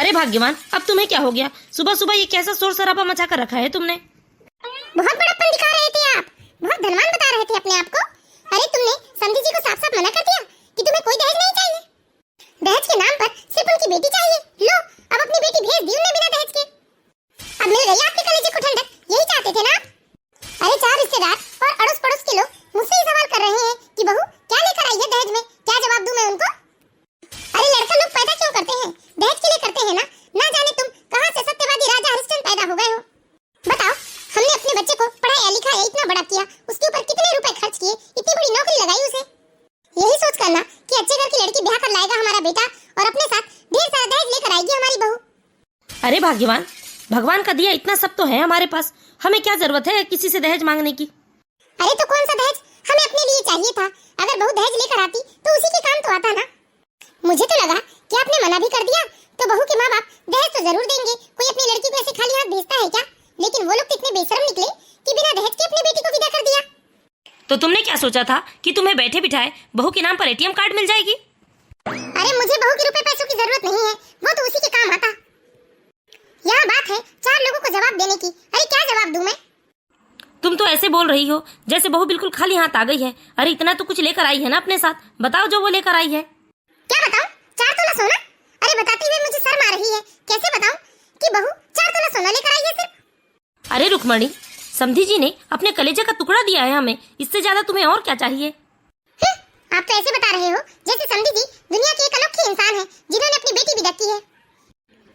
अरे भाग्यवान, अब तुम्हें क्या हो गया? सुबह सुबह ये कैसा शोर शराबा मचा कर रखा है तुमने? बहुत बड़प्पन दिखा रहे थे आप, बहुत धनवान बता रहे थे अपने आप को। अरे तुमने समधी जी को साफ साफ मना कर दिया कि तुम्हें कोई दहेज नहीं चाहिए। दहेज के नाम पर सिर्फ उनकी बेटी चाहिए। लो, अब अपनी बेटी भेज दी उन्हें बिना दहेज के। अब मिल गई आपके कलेजे को ठंडक, यही चाहते थे ना आप? अरे चार रिश्तेदार और अड़ोस पड़ोस के लोग मुझसे ही सवाल कर रहे हैं कि बहू क्या लेकर आई है दहेज में, क्या जवाब दूं मैं उनको? अरे लड़का लोग पैदा क्यों करते हैं? दहेज के लिए करते हैं ना जाने तुम कहां से सत्यवादी राजा हरिश्चंद्र पैदा हो गए हो। बताओ, हमने अपने बच्चे को पढ़ाया लिखाया, इतना बड़ा किया, उसके ऊपर कितने रुपए खर्च किए, इतनी बड़ी नौकरी लगाई उसे। यही सोच करना कि अच्छे घर की लड़की ब्याह कर लाएगा हमारा बेटा और अपने साथ ढेर सारा दहेज लेकर आएगी हमारी बहू। अरे भाग्यवान, भगवान का दिया इतना सब तो है हमारे पास, हमें क्या जरूरत है किसी से दहेज मांगने की? अरे तो कौन सा दहेज हमें अपने लिए चाहिए था? अगर बहू दहेज लेकर आती तो उसी के काम तो आता ना। मुझे तो लगा कि आपने मना भी कर दिया तो बहू के माँ बाप दहेज तो जरूर देंगे। कोई अपनी लड़की को ऐसे खाली हाथ भेजता है क्या? लेकिन वो लोग कितने बेशर्म निकले कि बिना दहेज के अपनी बेटी को विदा कर दिया। तो तुमने क्या सोचा था कि तुम्हें बैठे बिठाए बहू के नाम पर एटीएम कार्ड मिल जाएगी? अरे मुझे बहू के रुपए पैसों की जरूरत नहीं है, वो तो उसी के काम आता। यहाँ बात है चार लोगों को जवाब देने की। अरे क्या जवाब दूं मैं? तुम तो ऐसे बोल रही हो जैसे बहू बिल्कुल खाली हाथ आ गई है। अरे इतना तो कुछ लेकर आई है ना अपने साथ, बताओ जो वो लेकर आई है। क्या बताऊं? 4 तोला सोना? अरे बताते हुए मुझे शर्म आ रही है। कैसे बताऊं कि बहू 4 तोला सोना लेकर आई है सिर्फ? अरे रुक्मणी, समधी जी ने अपने कलेजे का टुकड़ा दिया है हमें, इससे ज्यादा तुम्हें और क्या चाहिए? आप तो ऐसे बता रहे हो जैसे समधी जी दुनिया के एक अनोखे इंसान हैं जिन्होंने अपनी बेटी विदा की है।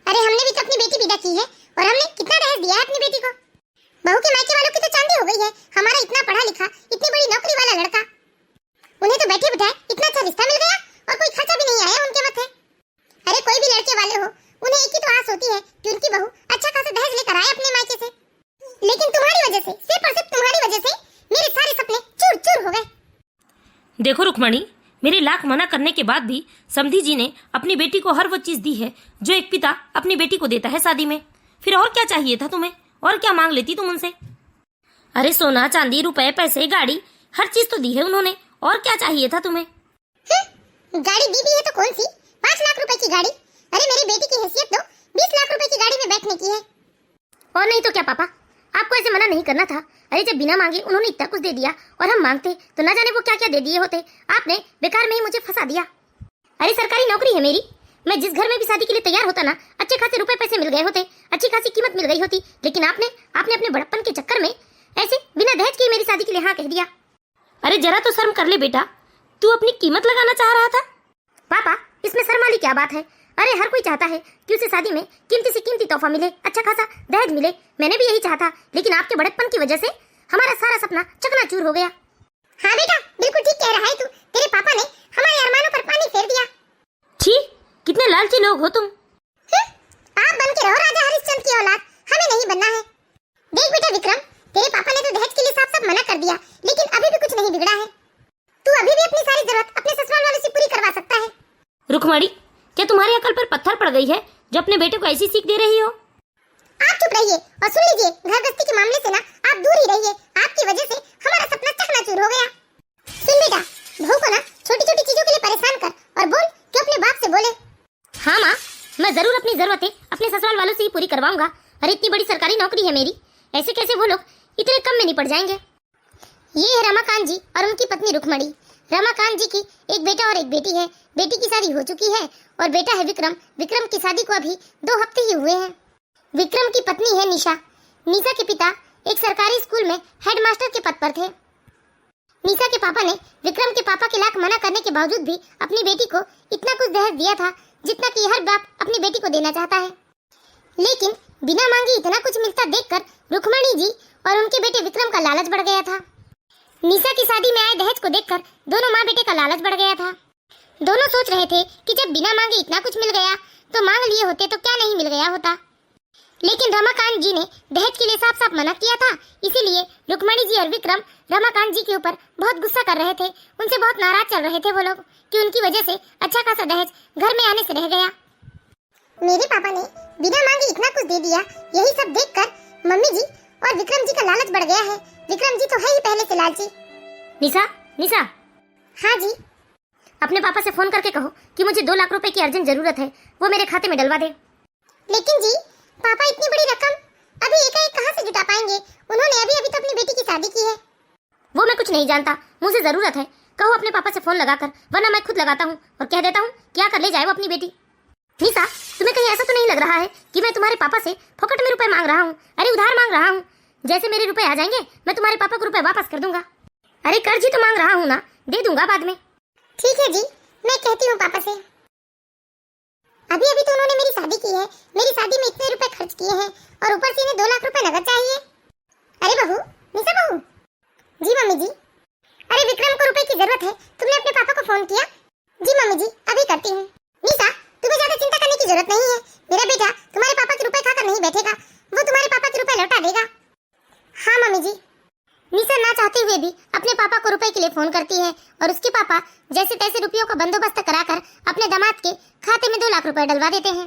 अरे हमने भी तो अपनी बेटी विदा की है और हमने कितना दहेज दिया है अपनी बेटी को। बहू के मायके वालों की तो चांदी हो गई है, हमारा इतना पढ़ा लिखा, इतनी बड़ी नौकरी वाला लड़का, उन्हें तो बैठे बिठाए इतना अच्छा रिश्ता मिल गया और कोई खर्चा भी नहीं आया उनके माथे। अरे कोई भी लड़के वाले हो, उन्हें एक ही तो आस होती है कि उनकी बहू अच्छा खासा दहेज लेकर आए अपने मायके से। लेकिन तुम्हारी वजह से, सिर्फ और सिर्फ तुम्हारी वजह से मेरे सारे सपने चूर चूर हो गए। देखो रुक्मणी, मेरे लाख मना करने के बाद भी समधी जी ने अपनी बेटी को हर वो चीज दी है जो एक पिता अपनी बेटी को देता है शादी में। फिर और क्या चाहिए था तुम्हें? और क्या मांग लेती तुम उनसे? अरे सोना चांदी रुपए पैसे गाड़ी हर चीज तो दी है उन्होंने, और क्या चाहिए था तुम्हें? गाड़ी दी भी है तो कौन सी? 5 लाख रुपए की गाड़ी? अरे मेरी बेटी की हैसियत तो 20 लाख रुपए की गाड़ी में बैठने की है। और नहीं तो क्या पापा, आपको ऐसे मना नहीं करना था। अरे जब बिना मांगे उन्होंने इतना कुछ दे दिया और हम मांगते तो ना जाने वो क्या क्या दे दिए होते। आपने बेकार में ही मुझे फंसा दिया। अरे सरकारी नौकरी है मेरी, मैं जिस घर में भी शादी के लिए तैयार होता ना, अच्छे खासे रुपए पैसे मिल गए होते, अच्छी खासी कीमत मिल गई होती। लेकिन आपने अपने बड़प्पन के चक्कर में ऐसे बिना दहेज के मेरी शादी के लिए हाँ कह दिया। अरे जरा तो शर्म कर ले बेटा, तू अपनी कीमत लगाना चाह रहा था। पापा इसमें शर्म वाली क्या बात है? अरे हर कोई चाहता है कि उसे शादी में कीमती से कीमती तोहफा मिले, अच्छा खासा दहेज मिले। मैंने भी यही चाहा था, लेकिन आपके बड़प्पन की वजह से हमारा सारा सपना चकनाचूर हो गया। हाँ बेटा, बिल्कुल ठीक कह रहा है तू। तेरे पापा ने हमारे अरमानों पर पानी फेर दिया। ठीक, कितने लालची लोग हो तुम। आप बन के रहो राजा हरिश्चंद्र की औलाद, हमें नहीं बनना है। देख बेटा विक्रम, तेरे पापा ने तो दहेज के लिए साफ साफ मना कर दिया, लेकिन अभी भी कुछ नहीं बिगड़ा है। तू अभी भी अपनी सारी जरूरत अपने ससुराल वालों से पूरी करवा सकता है। रुक्मणी, क्या तुम्हारी अकल पर पत्थर पड़ गई है जो अपने बेटे को ऐसी सीख दे रही हो? आप चुप रहिए और सुन लीजिए, घर गृहस्थी के मामले से ना आप दूर ही रहिए। आपकी वजह से हमारा सपना चकनाचूर हो गया। सुन बेटा, बहू को ना छोटी छोटी चीजों के लिए परेशान कर और बोल कि अपने बाप से बोले। हाँ माँ, मैं जरूर अपनी जरूरतें अपने ससुराल वालों से ही पूरी करवाऊंगा। अरे इतनी बड़ी सरकारी नौकरी है मेरी, ऐसे कैसे वो लोग इतने कम में नहीं पड़ जाएंगे। ये है रमाकांत जी और उनकी पत्नी रुक्मणी। रमाकांत जी की एक बेटा और एक बेटी है। बेटी की शादी हो चुकी है और बेटा है विक्रम। विक्रम की शादी को अभी 2 हफ्ते ही हुए हैं। विक्रम की पत्नी है निशा। निशा के पिता एक सरकारी स्कूल में हेडमास्टर के पद पर थे। निशा के पापा ने विक्रम के पापा के लाख मना करने के बावजूद भी अपनी बेटी को इतना कुछ दहेज दिया था जितना कि हर बाप अपनी बेटी को देना चाहता है। लेकिन बिना मांगे इतना कुछ मिलता देखकर रुक्मणी जी और उनके बेटे विक्रम का लालच बढ़ गया था। निशा की शादी में आए दहेज को देखकर दोनों माँ बेटे का लालच बढ़ गया था। दोनों सोच रहे थे कि जब बिना मांगे इतना कुछ मिल गया तो मांग लिए होते तो क्या नहीं मिल गया होता। लेकिन रमाकांत जी ने दहेज के लिए साफ साफ मना किया था, इसीलिए रुक्मणी जी और विक्रम रमाकांत जी के ऊपर बहुत गुस्सा कर रहे थे। उनसे बहुत नाराज चल रहे थे वो लोग कि उनकी वजह से अच्छा खासा दहेज घर में आने से रह गया। मेरे पापा ने बिना मांगे इतना कुछ दे दिया, यही सब देखकर मम्मी जी और विक्रम जी का लालच बढ़ गया है। विक्रम जी तो है ही पहले से लालची। निशा। हाँ जी। अपने पापा से फोन करके कहो कि मुझे 2 लाख रुपए की अर्जेंट जरूरत है, वो मेरे खाते में डलवा दे। लेकिन जी पापा इतनी बड़ी रकम अभी एकाएक कहाँ से जुटा पाएंगे? उन्होंने अभी अभी तो अपनी बेटी की शादी की है। वो मैं कुछ नहीं जानता, मुझे जरूरत है। कहो अपने पापा से फोन लगाकर, वरना मैं खुद लगाता हूँ और कह देता हूँ क्या कर ले जाए वो अपनी बेटी। निशा, तुम्हें कहीं ऐसा तो नहीं लग रहा है कि मैं तुम्हारे पापा से फोकट में रुपए मांग रहा हूँ? अरे उधार मांग रहा हूँ। जैसे मेरे रुपए आ जाएंगे मैं तुम्हारे पापा को रुपए वापस कर दूंगा। अरे कर्ज ही तो मांग रहा हूँ ना, दे दूंगा बाद में। ठीक है जी, मैं कहती हूँ पापा से। अभी अभी तो उन्होंने मेरी शादी की है, मेरी शादी में इतने रुपए खर्च किए हैं और ऊपर से इन्हें 2 लाख रुपए नगद चाहिए। अरे बहू, निशा बहू। जी मम्मी जी। अरे विक्रम को रुपए की जरूरत है, तुमने अपने पापा को फोन किया? जी मम्मी जी, अभी करती हूँ। निशा, तुम्हें ज्यादा चिंता करने की जरूरत नहीं है। मेरा बेटा तुम्हारे पापा के रुपए खाकर नहीं बैठेगा, वो तुम्हारे पापा के रुपए लौटा देगा। हाँ मम्मी जी। निशा ना चाहते हुए भी अपने पापा को रुपए के लिए फोन करती है और उसके पापा जैसे तैसे रुपयों का बंदोबस्त कराकर अपने दामाद के खाते में 2 लाख रुपए डलवा देते हैं।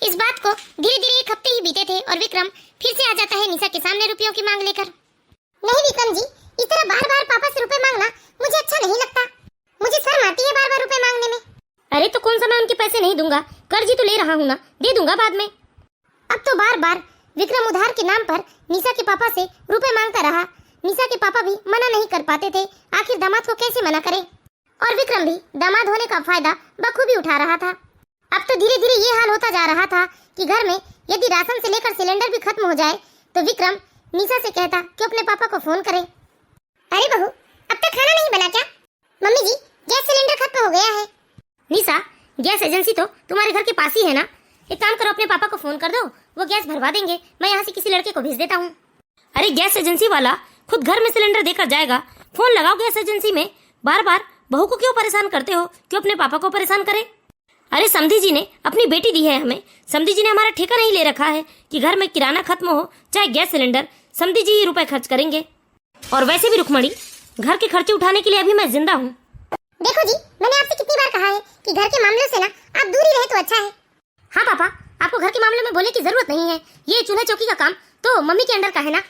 इस बात को धीरे धीरे 1 हफ्ते ही बीते थे और विक्रम फिर से आ जाता है निशा के सामने रुपयों की मांग लेकर। नहीं विक्रम जी, इस तरह बार बार पापा से रुपए मांगना मुझे अच्छा नहीं लगता। मुझे शर्म आती है बार बार रुपए मांगने में। अरे तो कौन सा मैं उनके पैसे नहीं दूंगा, कर्ज ही तो ले रहा हूँ ना, दे दूंगा बाद में। अब तो बार बार विक्रम उधार के नाम पर निशा के पापा से रुपए मांगता रहा। निशा के पापा भी मना नहीं कर पाते थे, आखिर दामाद को कैसे मना करे। और विक्रम भी दामाद होने का फायदा बखूबी उठा रहा था। अब तो धीरे धीरे ये हाल होता जा रहा था कि घर में यदि राशन से लेकर सिलेंडर भी खत्म हो जाए तो विक्रम निशा से कहता कि अपने पापा को फोन करे। अरे बहू, अब तक खाना नहीं बना क्या? मम्मी जी, गैस सिलेंडर खत्म हो गया है। निशा, गैस एजेंसी तो तुम्हारे घर के पास ही है ना, एक काम करो अपने पापा को फोन कर दो, वो गैस भरवा देंगे। मैं यहाँ से किसी लड़के को भेज देता हूँ। अरे गैस एजेंसी वाला खुद घर में सिलेंडर देकर जाएगा, फोन लगाओ गैस एजेंसी में। बार बार बहू को क्यों परेशान करते हो? क्यों अपने पापा को परेशान करे? अरे समधी जी ने अपनी बेटी दी है हमें, समधी जी ने हमारा ठेका नहीं ले रखा है कि घर में किराना खत्म हो चाहे गैस सिलेंडर, समधी जी ही रुपए खर्च करेंगे। और वैसे भी रुक्मणी, घर के खर्चे उठाने के लिए अभी मैं जिंदा हूँ। देखो जी, मैंने आपसे कितनी बार कहा है कि घर के मामलों से ना आप दूर ही रहे तो अच्छा है। हाँ पापा, आपको घर के मामलों में बोलने की जरूरत नहीं है, ये चूल्हा चौकी का काम तो मम्मी के अंडर का है ना।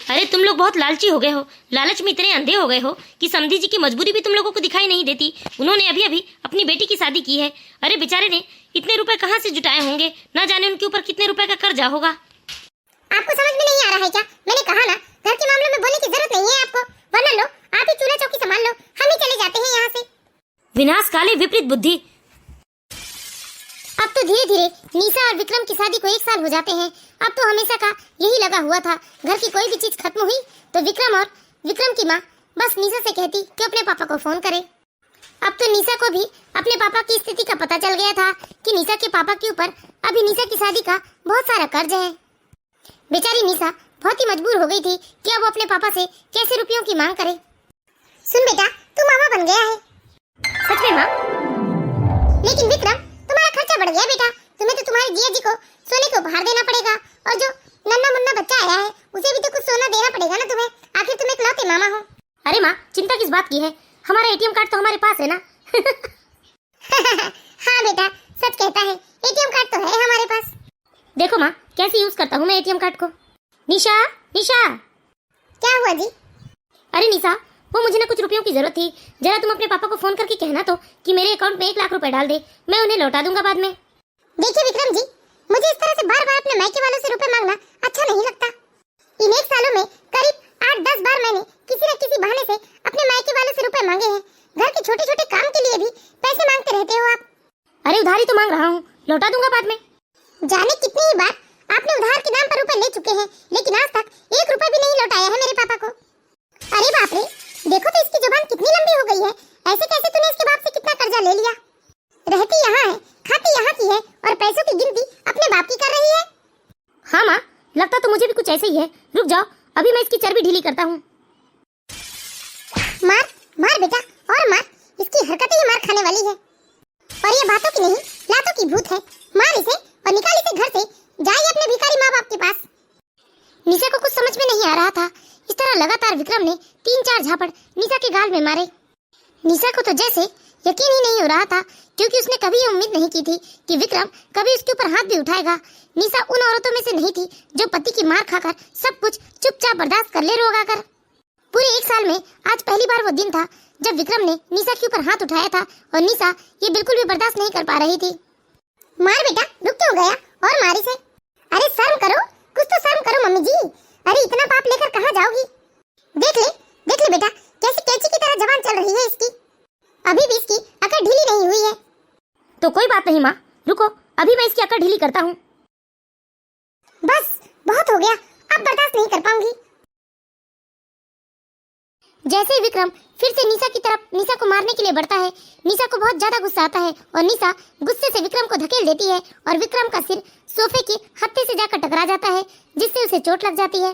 अरे तुम लोग बहुत लालची हो गए हो, लालच में इतने अंधे हो गए हो कि समधी जी की मजबूरी भी तुम लोगों को दिखाई नहीं देती। उन्होंने अभी अभी अपनी बेटी की शादी की है। अरे बेचारे ने इतने रुपए कहाँ से जुटाए होंगे, ना जाने उनके ऊपर कितने रुपए का कर्जा होगा। आपको समझ में नहीं आ रहा है क्या? मैंने कहा ना, घर के मामलों में बोलने की जरूरत नहीं है आपको, वरना लो आप ही चूल्हा चौकी संभाल लो, हम ही चले जाते हैं यहाँ से। विनाश काले विपरीत बुद्धि। अब तो धीरे धीरे निशा और विक्रम की शादी को 1 साल हो जाते हैं। अब तो हमेशा का यही लगा हुआ था, घर की कोई भी चीज खत्म हुई तो विक्रम की माँ बस निशा से कहती कि अपने पापा को फोन करे। अब तो निशा को भी अपने पापा की स्थिति का पता चल गया था कि निशा के पापा के ऊपर अभी निशा की शादी का बहुत सारा कर्ज है। बेचारी निशा बहुत ही मजबूर हो गई थी कि अब वो अपने पापा से कैसे रुपयों की मांग करे। सुन बेटा, तू मामा बन गया है। सच में माँ? लेकिन विक्रम, तुम्हारा खर्चा बढ़ गया बेटा। तुम्हें तो तुम्हारे जिया जी को सोने को उपहार देना पड़ेगा और जो नन्ना मुन्ना बच्चा आया है उसे भी तो कुछ सोना देना पड़ेगा ना तुम्हें, आखिर तुम इकलौते मामा हो। अरे माँ, चिंता किस बात की है, हमारा एटीएम कार्ड तो हमारे पास है ना। हाँ बेटा, सच कहता है, एटीएम कार्ड तो है हमारे पास। देखो माँ, कैसे यूज करता हूँ मैं एटीएम कार्ड को। निशा, निशा। क्या हुआ जी? अरे निशा, वो मुझे ना कुछ रुपयों की जरूरत थी, जरा तुम अपने पापा को फोन करके कहना तो कि मेरे अकाउंट में 1 लाख रुपए डाल दे, मैं उन्हें लौटा दूंगा बाद में। देखिए विक्रम जी, मुझे इस तरह से बार बार अपने मायके वालों से रुपए मांगना अच्छा नहीं लगता। इन 1 सालों में करीब 8-10 बार मैंने किसी न किसी बहाने से अपने मायके वालों से रुपए मांगे हैं। घर के छोटे छोटे काम के लिए भी पैसे मांगते रहते हो आप। अरे उधारी तो मांग रहा हूँ, लौटा दूंगा बाद में। जाने कितनी ही बार आपने उधार के नाम पर रुपए ले चुके हैं, लेकिन आज तक 1 रुपए भी नहीं लौटाया है मेरे पापा को। अरे बाप रे, देखो तो इसकी जुबान कितनी लंबी हो गई है। ऐसे कैसे तूने इसके बाप से कितना कर्जा ले लिया? रहती यहाँ है, खाती यहाँ की है और पैसों की गिनती अपने बाप की कर रही है। हाँ माँ, लगता तो मुझे भी कुछ ऐसे ही है। रुक जाओ, अभी मैं इसकी चर्बी ढीली करता हूँ। मार मार बेटा, और मार, इसकी हरकतें ही मार खाने वाली है। और ये बातों की नहीं, लातों की भूत है। मार इसे और निकाल इसे घर से, जाएगी अपने भिखारी माँ बाप के पास। निशा को कुछ समझ में नहीं आ रहा था। इस तरह लगातार विक्रम ने 3-4 झापड़ निशा के गाल में मारे। निशा को तो जैसे यकीन ही नहीं हो रहा था, क्योंकि उसने कभी ये उम्मीद नहीं की थी कि विक्रम कभी उसके ऊपर हाथ भी उठाएगा। निशा उन औरतों में से नहीं थी जो पति की मार खाकर सब कुछ चुपचाप बर्दाश्त कर ले रोगा कर। पूरे 1 साल में आज पहली बार वो दिन था जब विक्रम ने निशा के ऊपर हाथ उठाया था और निशा ये बिल्कुल भी बर्दाश्त नहीं कर पा रही थी। मार बेटा, रुक क्यों गया? और मारी से। अरे शर्म करो, कुछ तो शर्म करो मम्मी जी। अरे इतना पाप लेकर कहाँ जाओगी? देख ले बेटा, कैसे कैंची की तरह जबान चल रही है इसकी। अभी भी इसकी अकड़ ढीली नहीं हुई है। तो कोई बात नहीं माँ, रुको, अभी मैं इसकी अकड़ ढीली करता हूँ। बस बहुत हो गया, अब बर्दाश्त नहीं कर पाऊंगी। जैसे ही विक्रम फिर से निशा को मारने के लिए बढ़ता है, निशा को बहुत ज्यादा गुस्सा आता है और निशा गुस्से से विक्रम को धकेल देती है और विक्रम का सिर सोफे के हत्थे से जाकर टकरा जाता है, जिससे उसे चोट लग जाती है।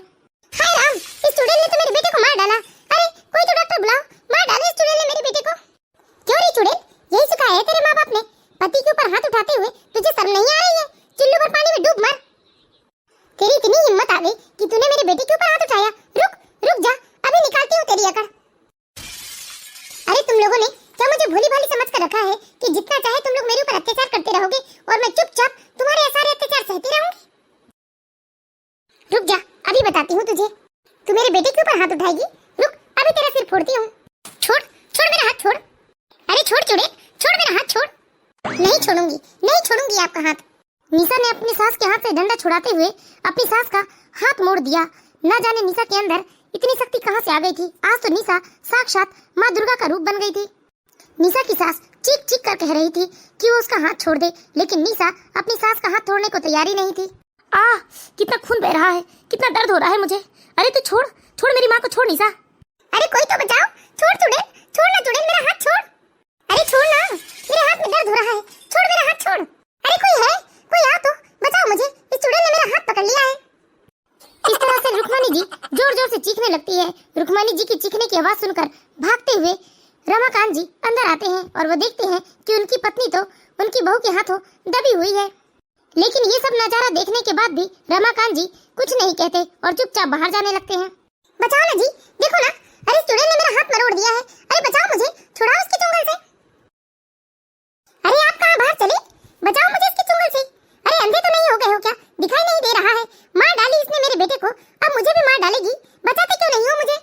हाय राम, इस चुड़ैल ने तो मेरे बेटे को मार डाला। अरे कोई तो डॉक्टर बुलाओ, मार डाले इस चुड़ैल ने मेरे बेटे को। क्यों रे चुड़ैल, यही सिखाया है तेरे माँ बाप ने? पति के ऊपर हाथ उठाते हुए तुझे शर्म नहीं आ रही है? चुल्लू भर पानी में डूब मर। तेरी इतनी हिम्मत आ गई कि तूने मेरे बेटे के ऊपर हाथ उठाया। रुक जा, अभी निकालती हूँ तेरी अकड़। अरे तुम लोगों ने क्या मुझे भोली भाली समझ कर रखा है कि जितना चाहे तुम लोग मेरे ऊपर अत्याचार करते रहोगे और मैं चुपचाप तुम्हारे सारे अत्याचार सहती रहूंगी? रुक जा, अभी बताती हूँ तुझे। तू मेरे बेटे के ऊपर हाथ उठाएगी? रुक, अभी तेरा सिर फोड़ती हूँ। छोड़ मेरा हाथ, छोड़। अरे छोड़ चुड़ैल, छोड़ मेरा हाथ, छोड़। नहीं छोड़ूंगी आपका हाथ। निशा ने अपनी सास के हाथ से डंडा छुड़ाते हुए अपनी सास का हाथ मोड़ दिया। न जाने निशा के अंदर इतनी शक्ति कहाँ से आ गई थी। आज तो निशा साक्षात माँ दुर्गा का रूप बन गई थी। निशा की सास चीख चीख कर कह रही थी कि वो उसका हाथ छोड़ दे, लेकिन निशा अपनी सास का हाथ छोड़ने को तैयार ही नहीं थी। कितना खून बह रहा है, कितना दर्द हो रहा है मुझे। अरे तू छोड़ मेरी माँ को, छोड़ निशा। अरे कोई तो बचाओ, छोड़ ना चुड़ैल, मेरा हाथ छोड़। अरे छोड़ ना, मेरे हाथ में दर्द हो रहा है, छोड़ मेरा हाथ छोड़। अरे कोई आ तो बचाओ मुझे, इस चुड़ैल ने मेरा हाथ पकड़ लिया है। इस तरह से रुक्मणी जी जोर जोर से चीखने लगती है। रुक्मणी जी की चीखने की आवाज सुनकर भागते हुए रमाकांत जी अंदर आते हैं और वो देखते हैं कि उनकी पत्नी तो उनकी बहू के हाथों दबी हुई है। लेकिन ये सब नजारा देखने के बाद भी रमाकांत जी कुछ नहीं कहते और चुपचाप बाहर जाने लगते हैं। बचाओ ना जी, देखो ना, अरे चुड़ैल ने मेरा हाथ मरोड़ दिया है। अरे बचाओ मुझे, छुड़ाओ इसके चुंगल से। अरे आप कहाँ बाहर चले? बचाओ मुझे इसके चुंगल से। अरे अंधे तो नहीं हो गए हो क्या? दिखाई नहीं दे रहा है? मार डाली इसने मेरे बेटे को, अब मुझे भी मार डालेगी। बचाते क्यों नहीं हो मुझे?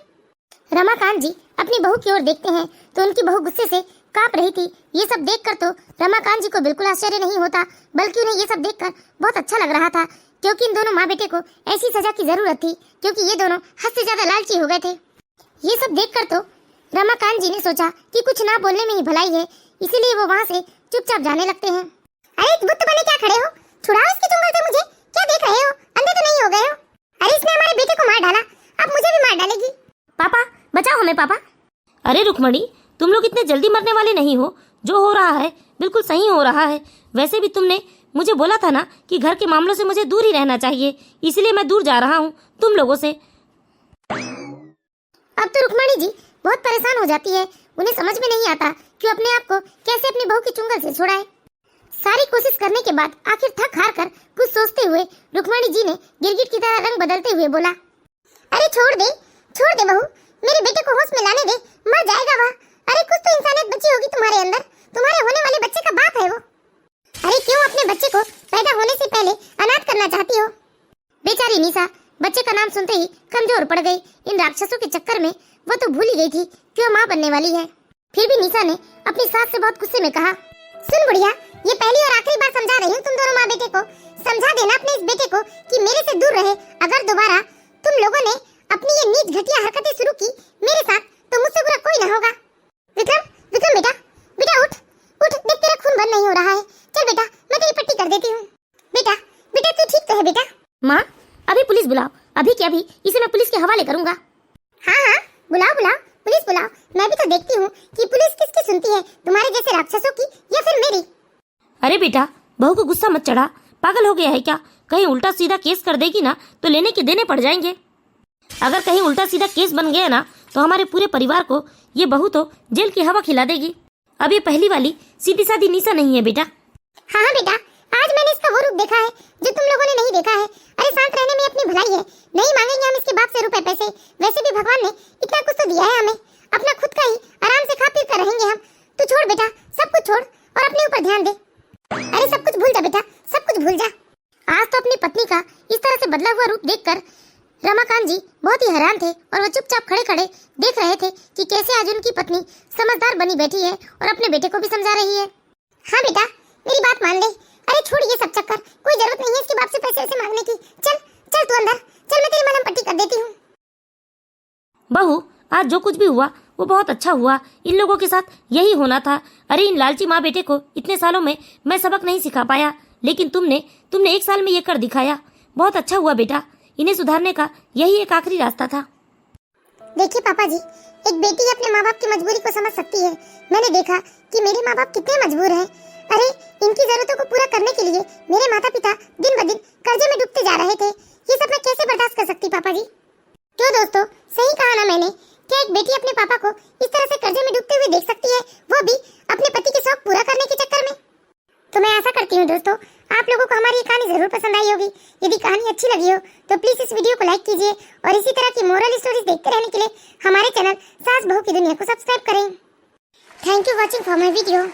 रमाकांत जी अपनी बहू की ओर देखते हैं तो उनकी बहू गुस्से से कांप रही थी। ये सब देखकर तो रमाकांत जी को बिल्कुल आश्चर्य नहीं होता, बल्कि उन्हें ये सब देखकर बहुत अच्छा लग रहा था, क्योंकि इन दोनों माँ बेटे को ऐसी सजा की जरूरत थी, क्योंकि ये दोनों हद से ज्यादा लालची हो गए थे। ये सब देखकर तो रमाकांत जी ने सोचा कि कुछ ना बोलने में ही भलाई है, इसीलिए वो वहाँ से चुपचाप जाने लगते हैं। अरे बुत बने क्या खड़े हो? छुड़ाओ इसके चुंगल से मुझे। क्या देख रहे हो? अंधे तो नहीं हो गए हो? अरे इसने हमारे बेटे को मार डाला, अब मुझे भी मार डालेगी। पापा बचाओ हमें पापा। अरे रुक्मणी, तुम लोग इतने जल्दी मरने वाले नहीं हो। जो हो रहा है बिल्कुल सही हो रहा है। वैसे भी तुमने मुझे बोला था ना कि घर के मामलों से मुझे दूर ही रहना चाहिए, इसलिए मैं दूर जा रहा हूँ तुम लोगों से। अब तो रुक्मणी जी बहुत परेशान हो जाती है। उन्हें समझ में नहीं आता कि अपने आप को कैसे अपनी बहू की चुंगल से छुड़ाए। सारी कोशिश करने के बाद आखिर थक हार कर कुछ सोचते हुए रुक्मणी जी ने गिरगिट की तरह रंग बदलते हुए बोला, अरे छोड़ दे बहू, मेरे बेटे को होश में लाने दे, मर जाएगा वह। अरे कुछ तो इंसानियत बची होगी तुम्हारे अंदर, तुम्हारे होने वाले बच्चे का बाप है वो। अरे क्यों अपने बच्चे को पैदा होने से पहले अनाथ करना चाहती हो? बेचारी निशा बच्चे का नाम सुनते ही कमजोर पड़ गई। इन राक्षसों के चक्कर में वो तो भूल ही गई थी कि वो माँ बनने वाली है। फिर भी निशा ने अपनी सास से बहुत गुस्से में कहा, सुन बुढ़िया, ये पहली और आखिरी बार समझा रही हूँ तुम दोनों माँ बेटे को। समझा देना अपने इस बेटे को कि मेरे से दूर रहे। अगर दोबारा तुम लोगों ने अपनी ये नीच घटिया हरकतें शुरू की मेरे साथ, तो मुझसे बुरा कोई ना होगा। विक्रम बेटा उठ, देख तेरा खून बंद नहीं हो रहा है। चल बेटा, मैं तेरी पट्टी कर देती हूँ। बेटा तू ठीक तो है बेटा? माँ अभी पुलिस बुलाओ, अभी क्या अभी इसे मैं पुलिस के हवाले करूँगा। हाँ, बुलाओ, पुलिस बुलाओ। मैं भी तो देखती हूँ कि पुलिस किसकी सुनती है, तुम्हारे जैसे राक्षसों की या फिर मेरी। अरे बेटा, बहू को गुस्सा मत चढ़ा, पागल हो गया है क्या? कहीं उल्टा सीधा केस कर देगी ना तो लेने के देने पड़ जाएंगे। अगर कहीं उल्टा सीधा केस बन गया ना तो हमारे पूरे परिवार को ये बहू तो जेल की हवा खिला देगी। अब ये पहली वाली सीधी सादी निशा नहीं है बेटा। हाँ बेटा, आज मैंने इसका वो रूप देखा है जो तुम लोगों ने नहीं देखा है। अरे शांत रहने में अपनी भलाई है। नहीं मांगेंगे हम इसके बाप से रुपए पैसे, वैसे भी भगवान ने इतना कुछ तो दिया है हमें, अपना खुद का ही आराम से खा पी कर रहेंगे हम। तू छोड़ बेटा, सब कुछ छोड़ और अपने ऊपर ध्यान दे। अरे सब कुछ भूल जा बेटा, सब कुछ भूल जा। आज तो अपनी पत्नी का इस तरह से बदला हुआ रूप देखकर रमाकांत जी बहुत ही हैरान थे और वो चुपचाप खड़े खड़े देख रहे थे कि कैसे आज उनकी पत्नी समझदार बनी बैठी है और अपने बेटे को भी समझा रही है। हाँ बेटा, मेरी बात मान ले, अरे छोड़ ये सब चक्कर, कोई जरूरत नहीं है इसके बाप से पैसे वैसे मांगने की। चल चल तू अंदर चल, मैं तेरी मलहम पट्टी कर देती हूँ। बहू, आज जो कुछ भी हुआ वो बहुत अच्छा हुआ। इन लोगों के साथ यही होना था। अरे इन लालची माँ बेटे को इतने सालों में मैं सबक नहीं सिखा पाया, लेकिन तुमने 1 साल में ये कर दिखाया। बहुत अच्छा हुआ बेटा, इन्हें सुधारने का यही एक आखिरी रास्ता था। देखिए पापा जी, एक बेटी अपने माँ बाप की मजबूरी को समझ सकती है। मैंने देखा कि मेरे माँ बाप कितने मजबूर हैं। अरे इनकी जरूरतों को पूरा करने के लिए मेरे माता पिता दिन ब दिन कर्जे में डूबते जा रहे थे। ये सब मैं कैसे बर्दाश्त कर सकती पापा जी? क्यों दोस्तों, सही कहा ना मैंने? क्या एक बेटी अपने पापा को इस तरह से कर्जे में डूबते हुए देख सकती है, वो भी अपने पति के शौक पूरा करने के चक्कर में? तो मैं आशा करती हूँ दोस्तों, आप लोगों को हमारी ये कहानी जरूर पसंद आई होगी। यदि कहानी अच्छी लगी हो तो प्लीज इस वीडियो को लाइक कीजिए और इसी तरह की मोरल स्टोरीज देखते रहने के लिए हमारे चैनल सास बहू की दुनिया को सब्सक्राइब करें। Thank you watching for my video.